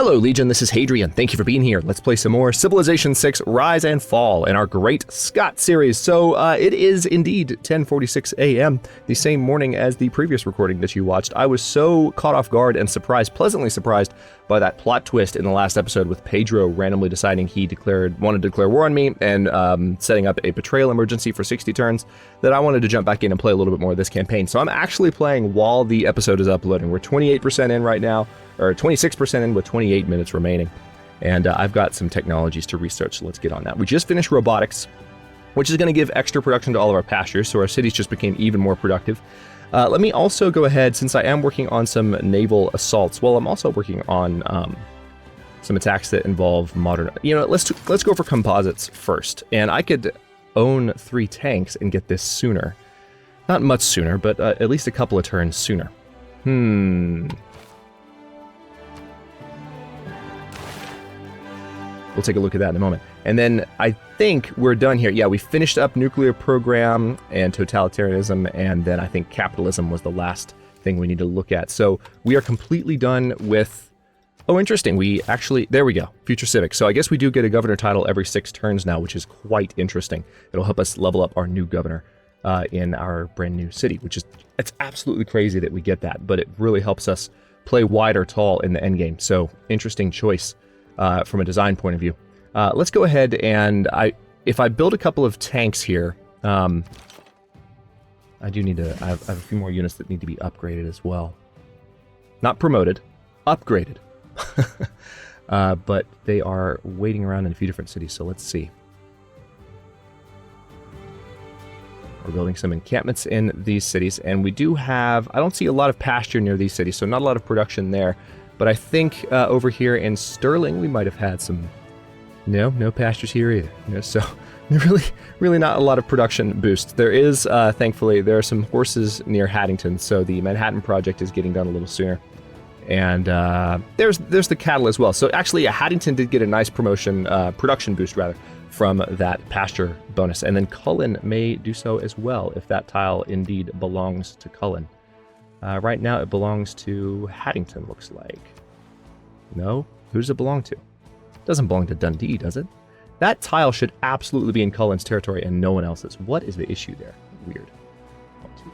Hello Legion, this is Hadrian. Thank you for being here. Let's play some more Civilization 6 Rise and Fall in our great SCOT series. So it is indeed 10:46 a.m., the same morning as the previous recording that you watched. I was so caught off guard and surprised, pleasantly surprised, by that plot twist in the last episode with Pedro randomly deciding he wanted to declare war on me and setting up a betrayal emergency for 60 turns, that I wanted to jump back in and play a little bit more of this campaign. So I'm actually playing while the episode is uploading. We're 28% in right now, or 26% in with 28 minutes remaining. And I've got some technologies to research, so let's get on that. We just finished robotics, which is going to give extra production to all of our pastures, so our cities just became even more productive. Let me also go ahead, since I am working on some naval assaults, well, I'm also working on some attacks that involve modern... You know, let's go for composites first. And I could own 3 tanks and get this sooner. Not much sooner, but at least a couple of turns sooner. We'll take a look at that in a moment. And then I think we're done here. Yeah, we finished up nuclear program and totalitarianism, and then I think capitalism was the last thing we need to look at. So we are completely done with... Oh, interesting. We actually... There we go. Future civic. So I guess we do get a governor title every 6 turns now, which is quite interesting. It'll help us level up our new governor in our brand new city, which is... It's absolutely crazy that we get that, but it really helps us play wide or tall in the endgame. So interesting choice. From a design point of view. Let's go ahead and if I build a couple of tanks here, I do need to, I have a few more units that need to be upgraded as well. Not promoted, upgraded. But they are waiting around in a few different cities, so let's see. We're building some encampments in these cities, and we do have, I don't see a lot of pasture near these cities, so not a lot of production there. But I think over here in Sterling, we might have had some... No pastures here either. You know, so really not a lot of production boost. There is, thankfully, there are some horses near Haddington, so the Manhattan project is getting done a little sooner. And there's the cattle as well. So actually, Haddington did get a nice production boost, rather, from that pasture bonus. And then Cullen may do so as well, if that tile indeed belongs to Cullen. Right now it belongs to Haddington, looks like. No? Who does it belong to? It doesn't belong to Dundee, does it? That tile should absolutely be in Cullen's territory and no one else's. What is the issue there? Weird.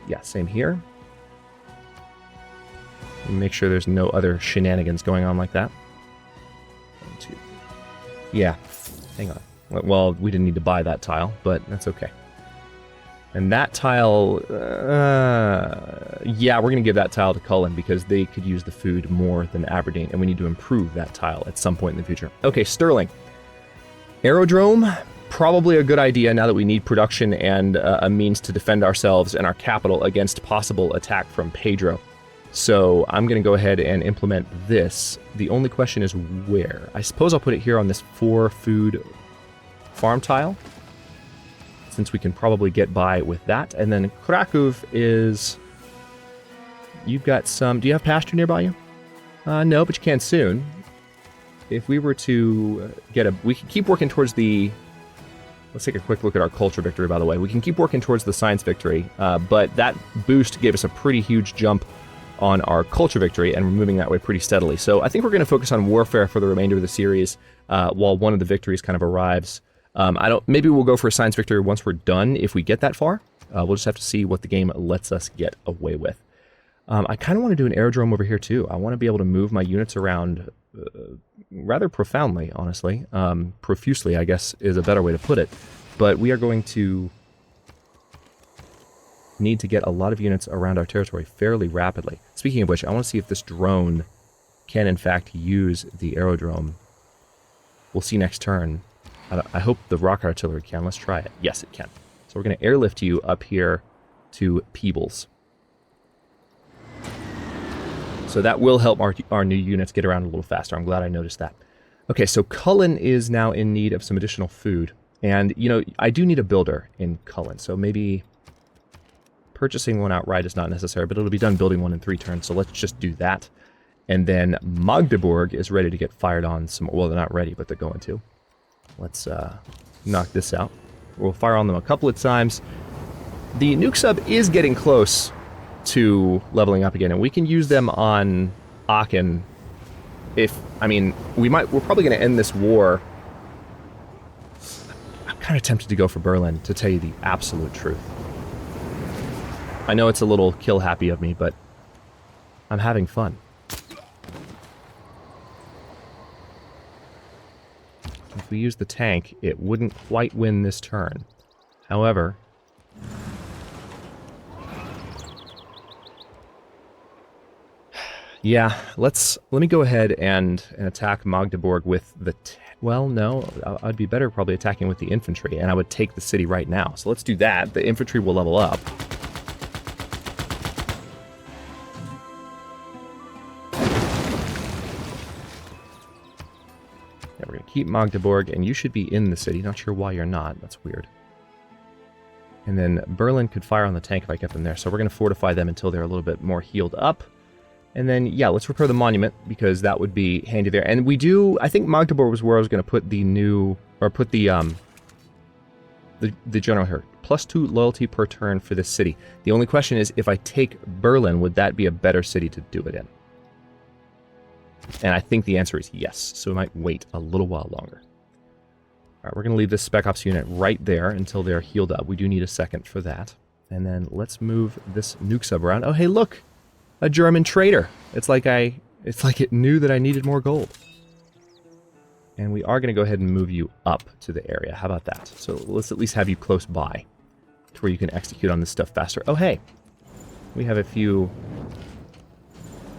Yeah, same here. Make sure there's no other shenanigans going on like that. 1, 2. Yeah, hang on. Well, we didn't need to buy that tile, but that's okay. And that tile, yeah, we're going to give that tile to Cullen because they could use the food more than Aberdeen, and we need to improve that tile at some point in the future. Okay, Sterling. Aerodrome, probably a good idea now that we need production and a means to defend ourselves and our capital against possible attack from Pedro. So I'm going to go ahead and implement this. The only question is where. I suppose I'll put it here on this 4 food farm tile, since we can probably get by with that. And then Krakow is... You've got some... Do you have pasture nearby you? No, but you can soon. If we were to get a... We can keep working towards the... Let's take a quick look at our culture victory, by the way. We can keep working towards the science victory, but that boost gave us a pretty huge jump on our culture victory, and we're moving that way pretty steadily. So I think we're going to focus on warfare for the remainder of the series while one of the victories kind of arrives. Maybe we'll go for a science victory once we're done if we get that far. We'll just have to see what the game lets us get away with. I kind of want to do an aerodrome over here too. I want to be able to move my units around rather profoundly, honestly. Profusely, I guess, is a better way to put it. But we are going to need to get a lot of units around our territory fairly rapidly. Speaking of which, I want to see if this drone can in fact use the aerodrome. We'll see next turn. I hope the rocket artillery can. Let's try it. Yes, it can. So we're going to airlift you up here to Peebles. So that will help our new units get around a little faster. I'm glad I noticed that. Okay, so Cullen is now in need of some additional food. And, you know, I do need a builder in Cullen. So maybe purchasing one outright is not necessary, but it'll be done building one in 3 turns. So let's just do that. And then Magdeburg is ready to get fired on some... Well, they're not ready, but they're going to. Let's knock this out. We'll fire on them a couple of times. The nuke sub is getting close to leveling up again, and we can use them on Aachen I mean, we're probably going to end this war. I'm kind of tempted to go for Berlin, to tell you the absolute truth. I know it's a little kill happy of me, but I'm having fun. If we use the tank, it wouldn't quite win this turn. However, yeah, let me go ahead and attack Magdeburg with the... well, no, I'd be better probably attacking with the infantry, and I would take the city right now. So let's do that. The infantry will level up. Yeah, we're going to keep Magdeburg, and you should be in the city. Not sure why you're not. That's weird. And then Berlin could fire on the tank if I kept them there. So we're going to fortify them until they're a little bit more healed up. And then, yeah, let's repair the monument, because that would be handy there. And we do... I think Magdeburg was where I was going to put the new... or put the general here. +2 loyalty per turn for this city. The only question is, if I take Berlin, would that be a better city to do it in? And I think the answer is yes. So we might wait a little while longer. Alright, we're going to leave this Spec Ops unit right there until they're healed up. We do need a second for that. And then let's move this nuke sub around. Oh, hey, look! A German trader. It's like it knew that I needed more gold. And we are going to go ahead and move you up to the area. How about that? So let's at least have you close by to where you can execute on this stuff faster. Oh, hey. We have a few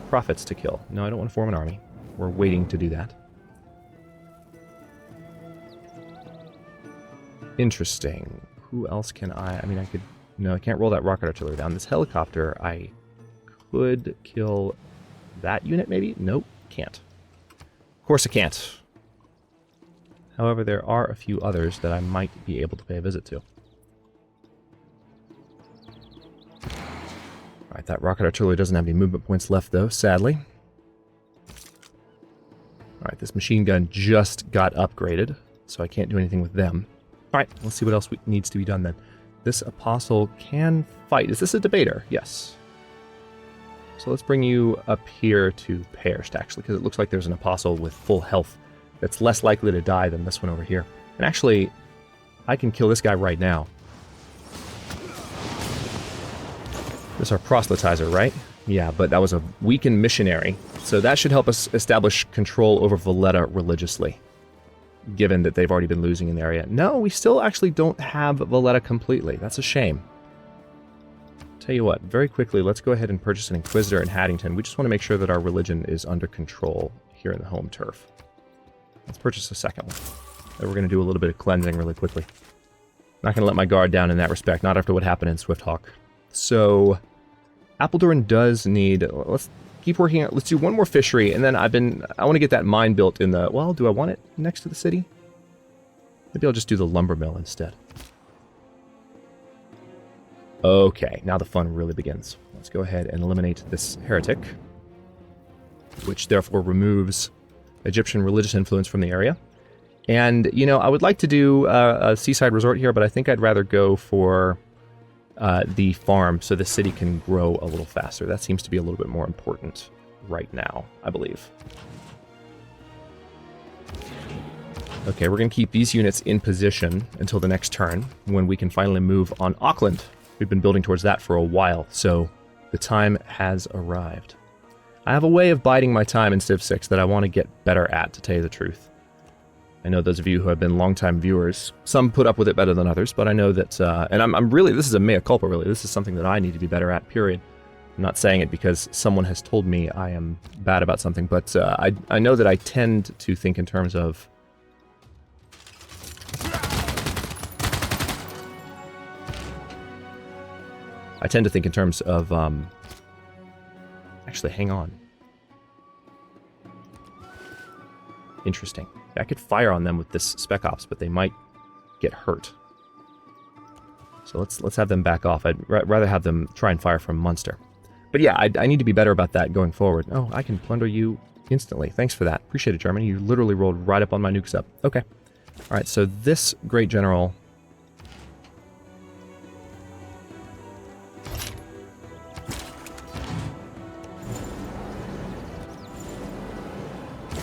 prophets to kill. No, I don't want to form an army. We're waiting to do that. Interesting. Who else can I mean, I could... no, I can't roll that rocket artillery down. This helicopter, I could kill that unit, maybe? Nope, can't. Of course I can't. However, there are a few others that I might be able to pay a visit to. Alright, that rocket artillery doesn't have any movement points left, though, sadly. Alright, this machine gun just got upgraded, so I can't do anything with them. Alright, let's see what else needs to be done then. This apostle can fight. Is this a debater? Yes. So let's bring you up here to Perst, actually, because it looks like there's an apostle with full health that's less likely to die than this one over here. And actually, I can kill this guy right now. This is our proselytizer, right? Yeah, but that was a weakened missionary. So that should help us establish control over Valletta religiously, given that they've already been losing in the area. No, we still actually don't have Valletta completely. That's a shame. Tell you what, very quickly, let's go ahead and purchase an Inquisitor in Haddington. We just want to make sure that our religion is under control here in the home turf. Let's purchase a second one. And we're going to do a little bit of cleansing really quickly. Not going to let my guard down in that respect, not after what happened in Swifthawk. So, Apeldoorn does need... let's keep working out. Let's do one more fishery, and then I want to get that mine built in the... well, do I want it next to the city? Maybe I'll just do the lumber mill instead. Okay, now the fun really begins. Let's go ahead and eliminate this heretic, which therefore removes Egyptian religious influence from the area. And, you know, I would like to do a seaside resort here, but I think I'd rather go for the farm so the city can grow a little faster. That seems to be a little bit more important right now, I believe. Okay, we're going to keep these units in position until the next turn, when we can finally move on Auckland. We've been building towards that for a while, so the time has arrived. I have a way of biding my time in Civ 6 that I want to get better at, to tell you the truth. I know those of you who have been longtime viewers, some put up with it better than others, but I know that, and I'm really, this is a mea culpa, really. This is something that I need to be better at, period. I'm not saying it because someone has told me I am bad about something, but I know that I tend to think in terms of... actually, hang on. Interesting. I could fire on them with this Spec Ops, but they might get hurt. So let's have them back off. I'd rather have them try and fire from Munster. But yeah, I need to be better about that going forward. Oh, I can plunder you instantly. Thanks for that. Appreciate it, Germany. You literally rolled right up on my nukes up. Okay. Alright, so this great general...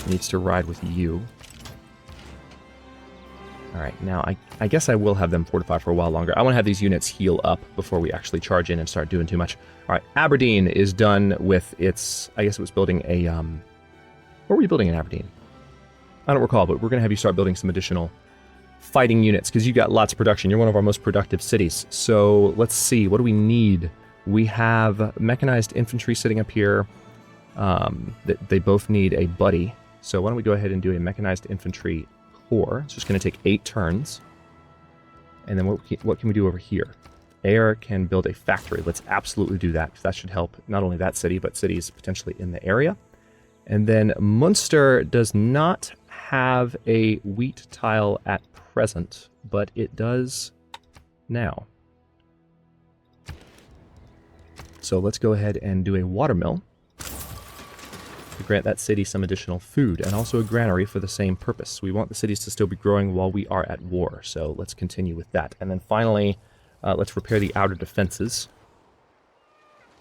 needs to ride with you. Alright, now I guess I will have them fortify for a while longer. I want to have these units heal up before we actually charge in and start doing too much. Alright, Aberdeen is done with its... I guess it was building a... What were you building in Aberdeen? I don't recall, but we're going to have you start building some additional fighting units, because you got lots of production. You're one of our most productive cities. So let's see, what do we need? We have mechanized infantry sitting up here. They both need a buddy. So why don't we go ahead and do a mechanized infantry corps. It's just going to take 8 turns. And then what can we do over here? Air can build a factory. Let's absolutely do that, because that should help not only that city, but cities potentially in the area. And then Munster does not have a wheat tile at present, but it does now. So let's go ahead and do a watermill to grant that city some additional food, and also a granary for the same purpose. We want the cities to still be growing while we are at war, so let's continue with that. And then finally, let's repair the outer defenses.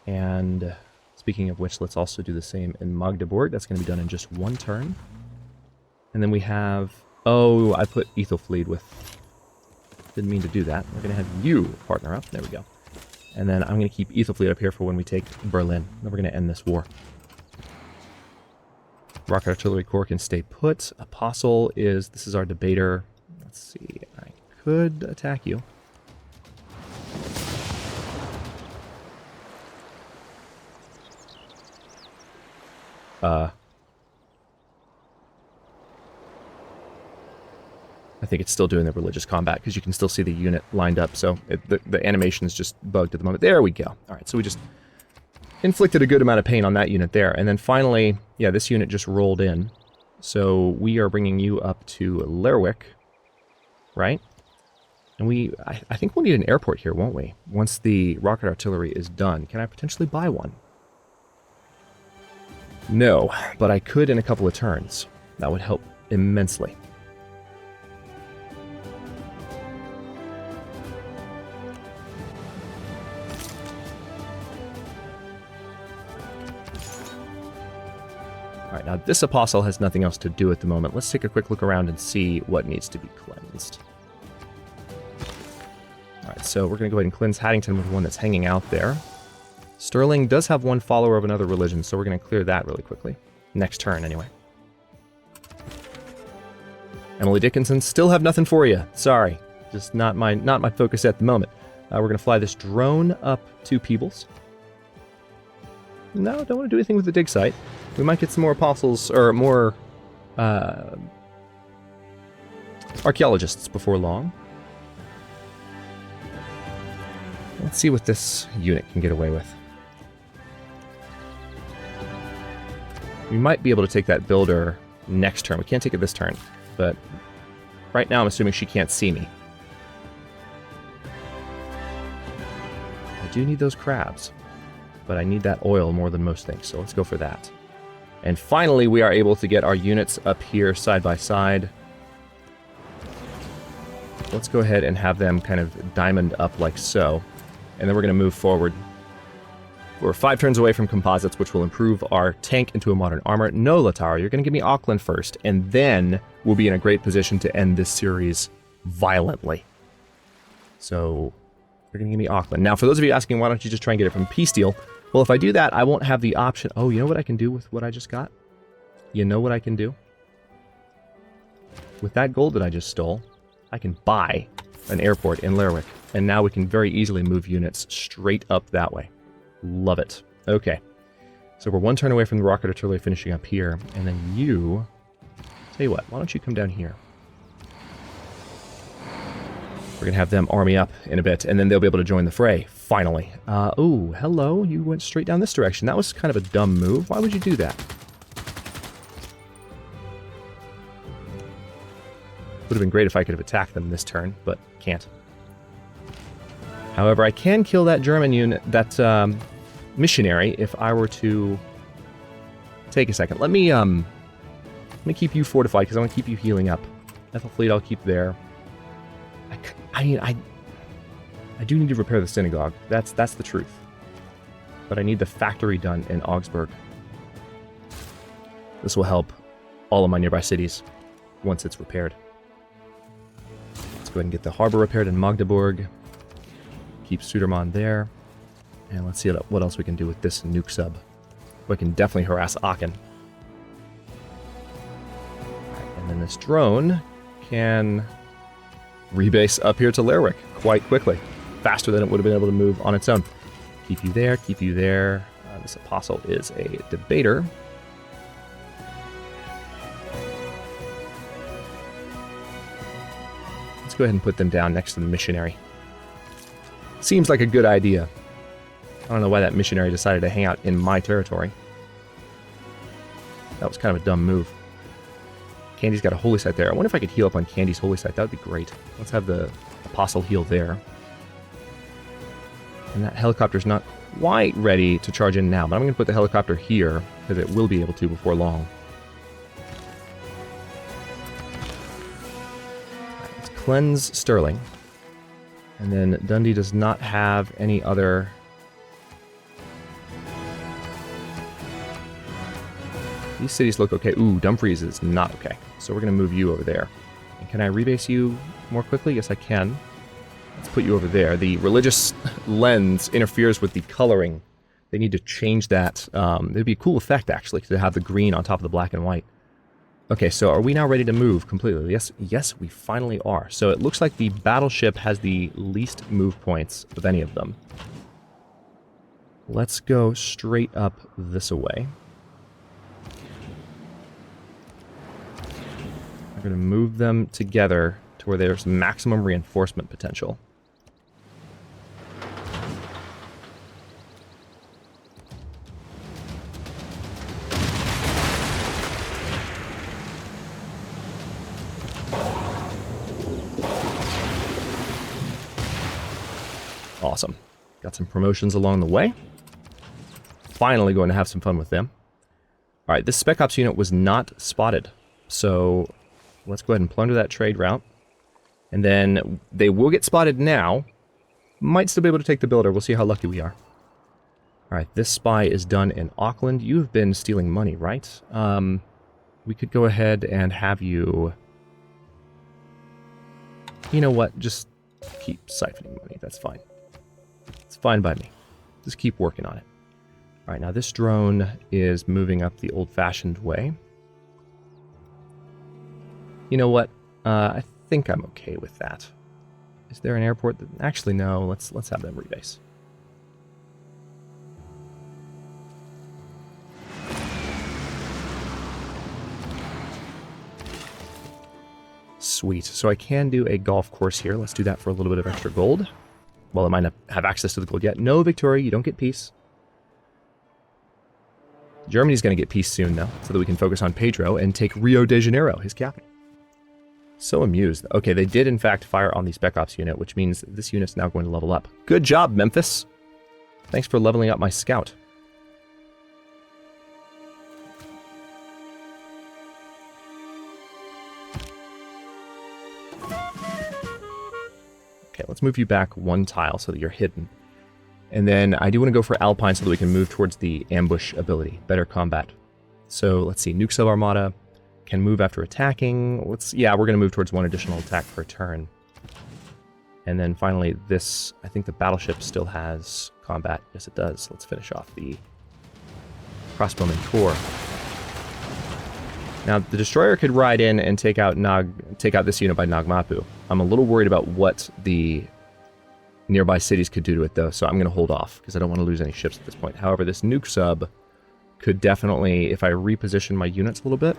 And speaking of which, let's also do the same in Magdeburg. That's going to be done in just 1 turn. And then we have... Oh, I put Ethelfleet with... Didn't mean to do that. We're going to have you partner up. There we go. And then I'm going to keep Ethelfleet up here for when we take Berlin. Then we're going to end this war. Rocket Artillery Corps can stay put. Apostle is... This is our debater. Let's see. I could attack you. I think it's still doing the religious combat, because you can still see the unit lined up, so the animation is just bugged at the moment. There we go. Alright, so we just inflicted a good amount of pain on that unit there. And then finally, yeah, this unit just rolled in. So we are bringing you up to Lerwick, right? And I think we'll need an airport here, won't we? Once the rocket artillery is done. Can I potentially buy one? No, but I could in a couple of turns. That would help immensely. Alright, now this apostle has nothing else to do at the moment. Let's take a quick look around and see what needs to be cleansed. Alright, so we're going to go ahead and cleanse Haddington with one that's hanging out there. Stirling does have one follower of another religion, so we're going to clear that really quickly. Next turn, anyway. Emily Dickinson, still have nothing for you. Sorry. Just not my focus at the moment. We're going to fly this drone up to Peebles. No, don't want to do anything with the dig site. We might get some more apostles, or more archaeologists before long. Let's see what this unit can get away with. We might be able to take that builder next turn. We can't take it this turn, but right now I'm assuming she can't see me. I do need those crabs, but I need that oil more than most things, so let's go for that. And finally, we are able to get our units up here side by side. Let's go ahead and have them kind of diamond up like so. And then we're going to move forward. We're 5 turns away from composites, which will improve our tank into a modern armor. No, Latara, you're going to give me Auckland first, and then we'll be in a great position to end this series violently. So, you're going to give me Auckland. Now, for those of you asking, why don't you just try and get it from Peace Deal? Well, if I do that, I won't have the option... Oh, you know what I can do with what I just got? You know what I can do? With that gold that I just stole, I can buy an airport in Lerwick. And now we can very easily move units straight up that way. Love it. Okay. So we're 1 turn away from the rocket artillery finishing up here. And then you... Tell you what, why don't you come down here? We're going to have them army up in a bit, and then they'll be able to join the fray, finally. Oh, hello, you went straight down this direction. That was kind of a dumb move. Why would you do that? Would have been great if I could have attacked them this turn, but can't. However, I can kill that German unit, that missionary, if I were to... Take a second. Let me keep you fortified, because I want to keep you healing up. Ethelfleet I'll keep there. I do need to repair the synagogue. That's the truth. But I need the factory done in Augsburg. This will help all of my nearby cities once it's repaired. Let's go ahead and get the harbor repaired in Magdeburg. Keep Sudermann there. And let's see what else we can do with this nuke sub. We can definitely harass Aachen. And then this drone can rebase up here to Lerwick quite quickly. Faster than it would have been able to move on its own. Keep you there, keep you there. This apostle is a debater. Let's go ahead and put them down next to the missionary. Seems like a good idea. I don't know why that missionary decided to hang out in my territory. That was kind of a dumb move. Candy's got a holy site there. I wonder if I could heal up on Candy's holy site. That would be great. Let's have the apostle heal there. And that helicopter's not quite ready to charge in now, but I'm going to put the helicopter here because it will be able to before long. Right, let's cleanse Stirling. And then Dundee does not have any other... These cities look okay. Ooh, Dumfries is not okay. So we're going to move you over there. And can I rebase you more quickly? Yes, I can. Let's put you over there. The religious lens interferes with the coloring. They need to change that. It'd be a cool effect, actually, to have the green on top of the black and white. Okay, so are we now ready to move completely? Yes, we finally are. So it looks like the battleship has the least move points of any of them. Let's go straight up this way. I'm going to move them together to where there's maximum reinforcement potential. Awesome. Got some promotions along the way. Finally going to have some fun with them. Alright, this Spec Ops unit was not spotted. So let's go ahead and plunder that trade route. And then they will get spotted now. Might still be able to take the builder. We'll see how lucky we are. Alright, this spy is done in Auckland. You have been stealing money, right? We could go ahead and have you... You know what? Just keep siphoning money. That's fine. It's fine by me. Just keep working on it. Alright, now this drone is moving up the old-fashioned way. You know what? I think I'm okay with that. Is there an airport that... Actually, no. Let's have them rebase. Sweet. So I can do a golf course here. Let's do that for a little bit of extra gold. Well, I might not have access to the gold yet. No, Victoria, you don't get peace. Germany's going to get peace soon, though, so that we can focus on Pedro and take Rio de Janeiro, his capital. So amused. Okay, they did, in fact, fire on the Spec Ops unit, which means this unit's now going to level up. Good job, Memphis! Thanks for leveling up my scout. Okay, let's move you back one tile so that you're hidden. And then I do want to go for Alpine so that we can move towards the ambush ability. Better combat. So let's see, Nuke Sub Armada can move after attacking. Yeah, we're going to move towards one additional attack per turn. And then finally this, I think the battleship still has combat. Yes, it does. Let's finish off the crossbowman core. Now, the destroyer could ride in and take out this unit by Nagmapu. I'm a little worried about what the nearby cities could do to it, though, so I'm going to hold off, because I don't want to lose any ships at this point. However, this nuke sub could definitely, if I reposition my units a little bit...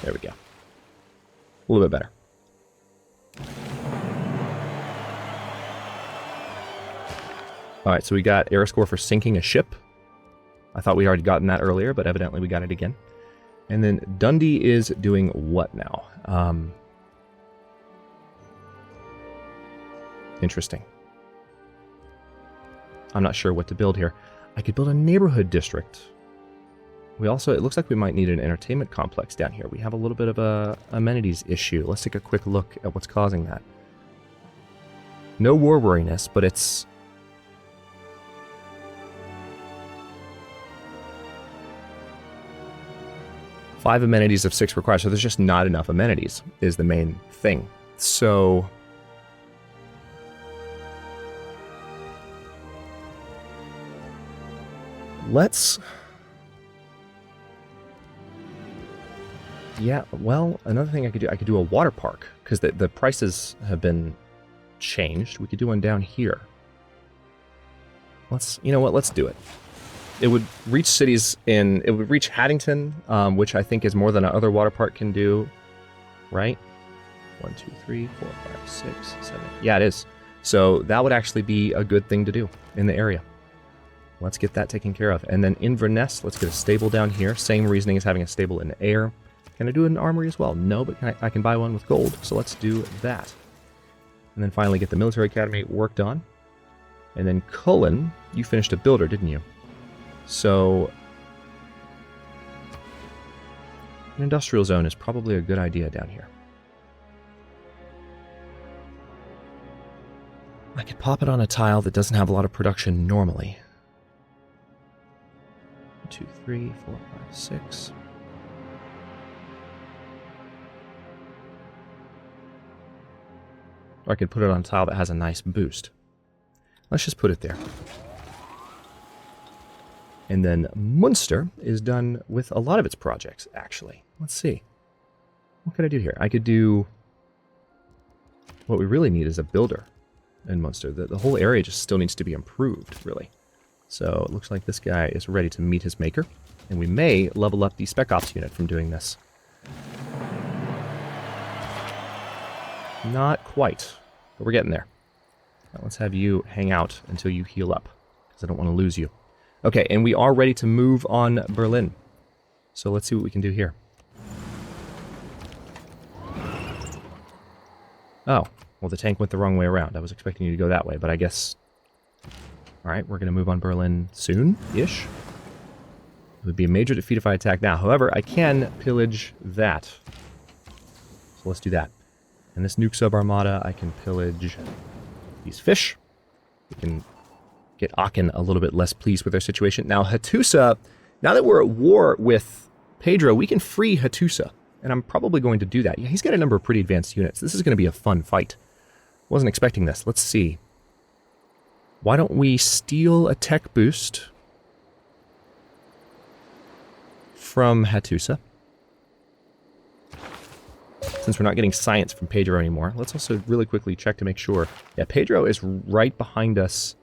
There we go. A little bit better. Alright, so we got air score for sinking a ship. I thought we'd already gotten that earlier, but evidently we got it again. And then Dundee is doing what now? Interesting. I'm not sure what to build here. I could build a neighborhood district. We also, it looks like we might need an entertainment complex down here. We have a little bit of a amenities issue. Let's take a quick look at what's causing that. No war weariness, but it's... Five amenities of 6 required, so there's just not enough amenities, is the main thing. So... let's... Yeah, well, another thing I could do a water park, because the prices have been changed. We could do one down here. You know what, let's do it. It would reach cities it would reach Haddington, which I think is more than another water park can do, right? 1, 2, 3, 4, 5, 6, 7. Yeah, it is. So that would actually be a good thing to do in the area. Let's get that taken care of. And then Inverness, let's get a stable down here. Same reasoning as having a stable in the air. Can I do an armory as well? No, but I can buy one with gold, so let's do that. And then finally get the military academy worked on. And then Cullen, you finished a builder, didn't you? So an industrial zone is probably a good idea down here. I could pop it on a tile that doesn't have a lot of production normally. 1, 2, 3, 4, 5, 6. Or I could put it on a tile that has a nice boost. Let's just put it there. And then Munster is done with a lot of its projects, actually. Let's see. What could I do here? I could do... What we really need is a builder in Munster. The whole area just still needs to be improved, really. So it looks like this guy is ready to meet his maker. And we may level up the Spec Ops unit from doing this. Not quite, but we're getting there. Now let's have you hang out until you heal up, because I don't want to lose you. Okay, and we are ready to move on Berlin. So let's see what we can do here. Oh, well the tank went the wrong way around. I was expecting you to go that way, but I guess... Alright, we're going to move on Berlin soon-ish. It would be a major defeat if I attack now. However, I can pillage that. So let's do that. And this nuke sub-armada, I can pillage these fish. We can get Aachen a little bit less pleased with their situation. Now, Hattusa, now that we're at war with Pedro, we can free Hattusa. And I'm probably going to do that. Yeah, he's got a number of pretty advanced units. This is going to be a fun fight. Wasn't expecting this. Let's see. Why don't we steal a tech boost from Hattusa? Since we're not getting science from Pedro anymore. Let's also really quickly check to make sure. Yeah, Pedro is right behind us.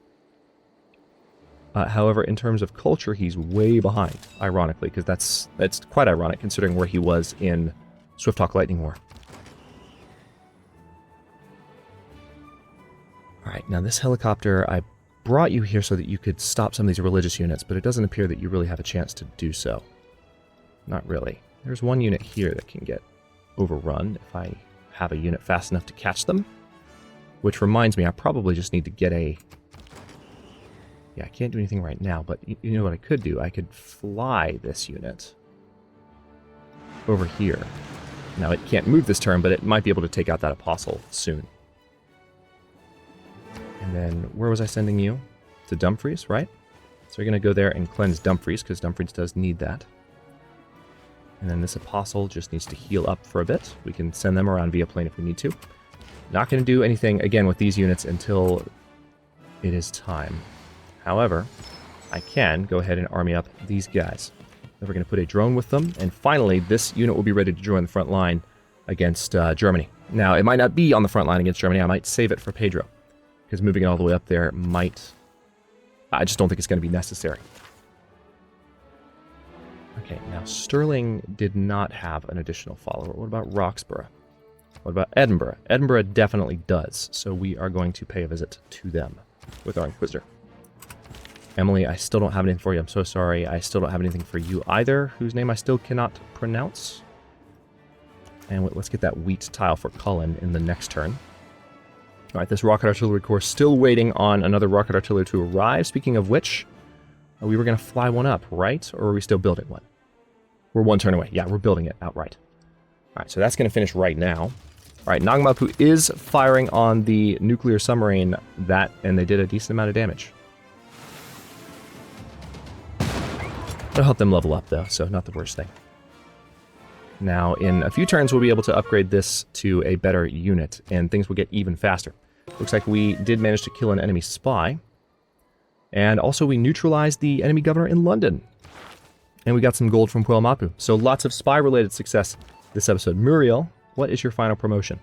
However, in terms of culture, he's way behind, ironically, because that's quite ironic considering where he was in Swift Hawk Lightning War. Alright, now this helicopter, I brought you here so that you could stop some of these religious units, but it doesn't appear that you really have a chance to do so. Not really. There's one unit here that can get overrun if I have a unit fast enough to catch them. Which reminds me, I probably just need to get a... Yeah, I can't do anything right now, but you know what I could do? I could fly this unit over here. Now, it can't move this turn, but it might be able to take out that Apostle soon. And then, where was I sending you? To Dumfries, right? So you're going to go there and cleanse Dumfries, because Dumfries does need that. And then this Apostle just needs to heal up for a bit. We can send them around via plane if we need to. Not going to do anything, again, with these units until it is time. However, I can go ahead and army up these guys. Then we're going to put a drone with them. And finally, this unit will be ready to join the front line against Germany. Now, it might not be on the front line against Germany. I might save it for Pedro. Because moving it all the way up there might... I just don't think it's going to be necessary. Okay, now Stirling did not have an additional follower. What about Roxburgh? What about Edinburgh? Edinburgh definitely does. So we are going to pay a visit to them with our Inquisitor. Emily, I still don't have anything for you. I'm so sorry. I still don't have anything for you either, whose name I still cannot pronounce. And let's get that wheat tile for Cullen in the next turn. Alright, this Rocket Artillery Corps still waiting on another Rocket Artillery to arrive. Speaking of which, we were going to fly one up, right? Or are we still building one? We're one turn away. Yeah, we're building it outright. Alright, so that's going to finish right now. right, Nagamapu is firing on the nuclear submarine, and they did a decent amount of damage. It'll help them level up, though, so not the worst thing. Now, in a few turns, we'll be able to upgrade this to a better unit, and things will get even faster. Looks like we did manage to kill an enemy spy. And also, we neutralized the enemy governor in London. And we got some gold from Puel Mapu. So lots of spy-related success this episode. Muriel, what is your final promotion?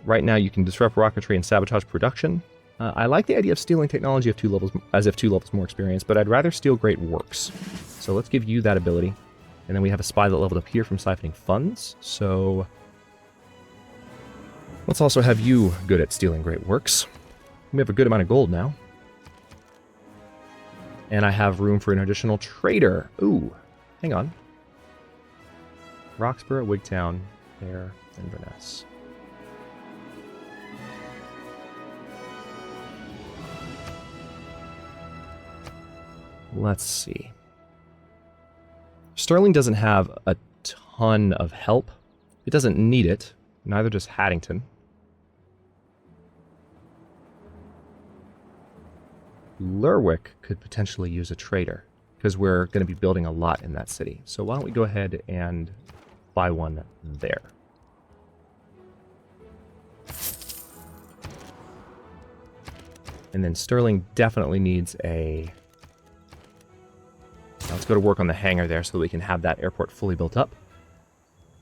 Right now, you can disrupt rocketry and sabotage production. I like the idea of stealing technology of 2 levels, as if 2 levels more experience, but I'd rather steal great works. So let's give you that ability. And then we have a spy that leveled up here from siphoning funds. So let's also have you good at stealing great works. We have a good amount of gold now. And I have room for an additional trader. Ooh, hang on. Roxburgh, Wigtown, Ayr, Inverness. Let's see. Stirling doesn't have a ton of help. It doesn't need it. Neither does Haddington. Lerwick could potentially use a trader, because we're going to be building a lot in that city. So why don't we go ahead and buy one there. And then Stirling definitely needs a... Now let's go to work on the hangar there so that we can have that airport fully built up.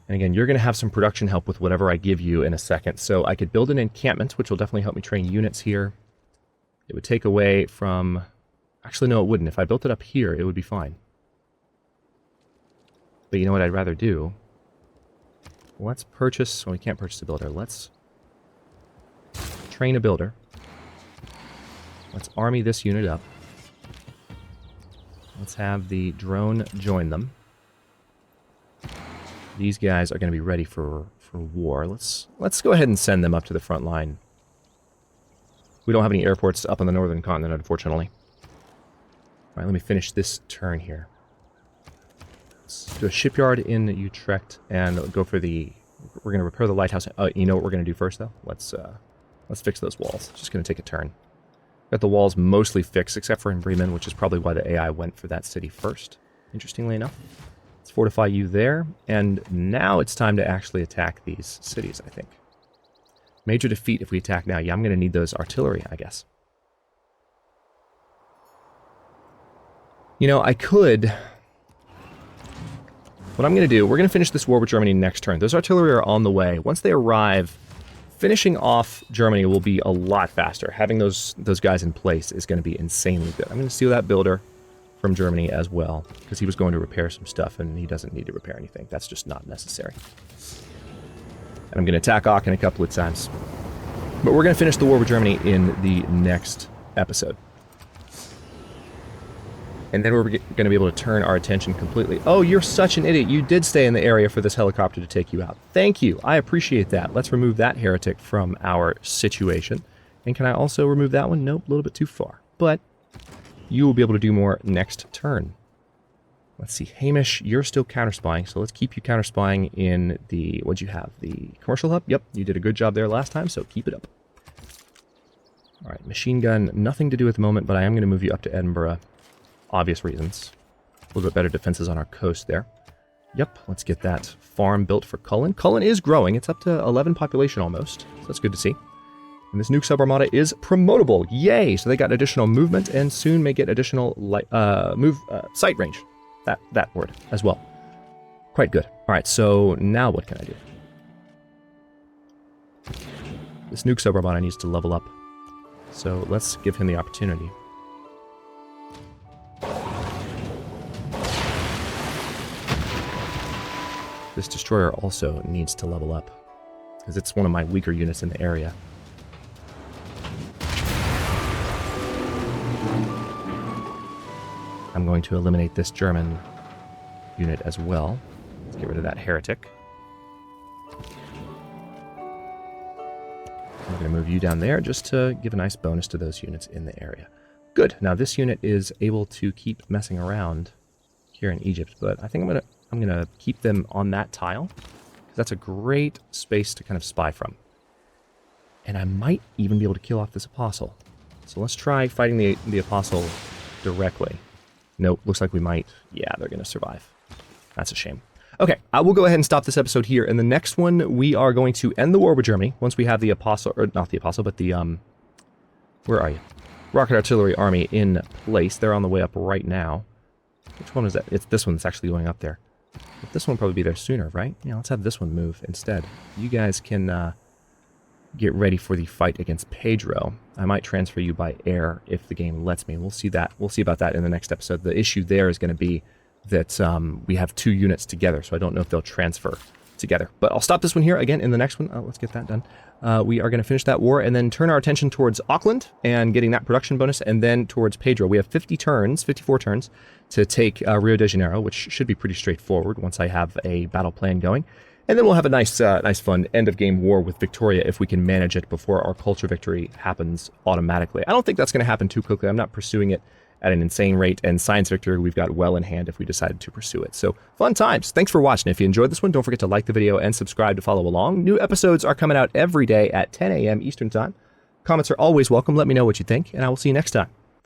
And again, you're going to have some production help with whatever I give you in a second. So I could build an encampment, which will definitely help me train units here. It would take away from... Actually, no, it wouldn't. If I built it up here, it would be fine. But you know what I'd rather do? Let's purchase... Well, we can't purchase a builder. Let's train a builder. Let's army this unit up. Let's have the drone join them. These guys are going to be ready for war. Let's go ahead and send them up to the front line. We don't have any airports up on the northern continent, unfortunately. All right, let me finish this turn here. Let's do a shipyard in Utrecht and go for the... We're going to repair the lighthouse. You know what we're going to do first, though? Let's fix those walls. Just going to take a turn. Got the walls mostly fixed, except for in Bremen, which is probably why the AI went for that city first, interestingly enough. Let's fortify you there, and now it's time to actually attack these cities, I think. Major defeat if we attack now. Yeah, I'm going to need those artillery, I guess. You know, I could... What I'm going to do, we're going to finish this war with Germany next turn. Those artillery are on the way. Once they arrive... Finishing off Germany will be a lot faster. Having those guys in place is going to be insanely good. I'm going to steal that builder from Germany as well, because he was going to repair some stuff, and he doesn't need to repair anything. That's just not necessary. And I'm going to attack Aachen a couple of times. But we're going to finish the war with Germany in the next episode. And then we're going to be able to turn our attention completely. Oh, you're such an idiot. You did stay in the area for this helicopter to take you out. Thank you. I appreciate that. Let's remove that heretic from our situation. And can I also remove that one? Nope, a little bit too far. But you will be able to do more next turn. Let's see. Hamish, you're still counterspying, so let's keep you counterspying in the... What'd you have? The commercial hub? Yep, you did a good job there last time, so keep it up. All right, machine gun, nothing to do at the moment, but I am going to move you up to Edinburgh. Obvious reasons. A little bit better defenses on our coast there. Yep, let's get that farm built for Cullen. Cullen is growing. It's up to 11 population almost, so that's good to see. And this nuke sub-armada is promotable. Yay! So they got additional movement and soon may get additional sight range. That word as well. Quite good. All right, so now what can I do? This nuke sub-armada needs to level up. So let's give him the opportunity. This destroyer also needs to level up, because it's one of my weaker units in the area. I'm going to eliminate this German unit as well. Let's get rid of that heretic. I'm going to move you down there just to give a nice bonus to those units in the area. Good. Now this unit is able to keep messing around here in Egypt, but I think I'm going to keep them on that tile, because That's a great space to kind of spy from. And I might even be able to kill off this Apostle. So let's try fighting the Apostle directly. Nope, looks like we might. Yeah, they're going to survive. That's a shame. Okay, I will go ahead and stop this episode here. In the next one, we are going to end the war with Germany once we have the Apostle, or not the Apostle, but the, where are you? Rocket Artillery Army in place. They're on the way up right now. Which one is that? It's this one that's actually going up there. But this one will probably be there sooner, right? Yeah, let's have this one move instead. You guys can get ready for the fight against Pedro. I might transfer you by air if the game lets me. We'll see that. We'll see about that in the next episode. The issue there is going to be that we have 2 units together, so I don't know if they'll transfer together. But I'll stop this one here. Again, in the next one, let's get that done. We are going to finish that war and then turn our attention towards Auckland and getting that production bonus, and then towards Pedro. We have 54 turns to take Rio de Janeiro, which should be pretty straightforward once I have a battle plan going. And then we'll have a nice fun end-of-game war with Victoria if we can manage it before our culture victory happens automatically. I don't think that's going to happen too quickly. I'm not pursuing it at an insane rate, and science victory we've got well in hand if we decided to pursue it. So, fun times. Thanks for watching. If you enjoyed this one, don't forget to like the video and subscribe to follow along. New episodes are coming out every day at 10 a.m. Eastern Time. Comments are always welcome. Let me know what you think, and I will see you next time.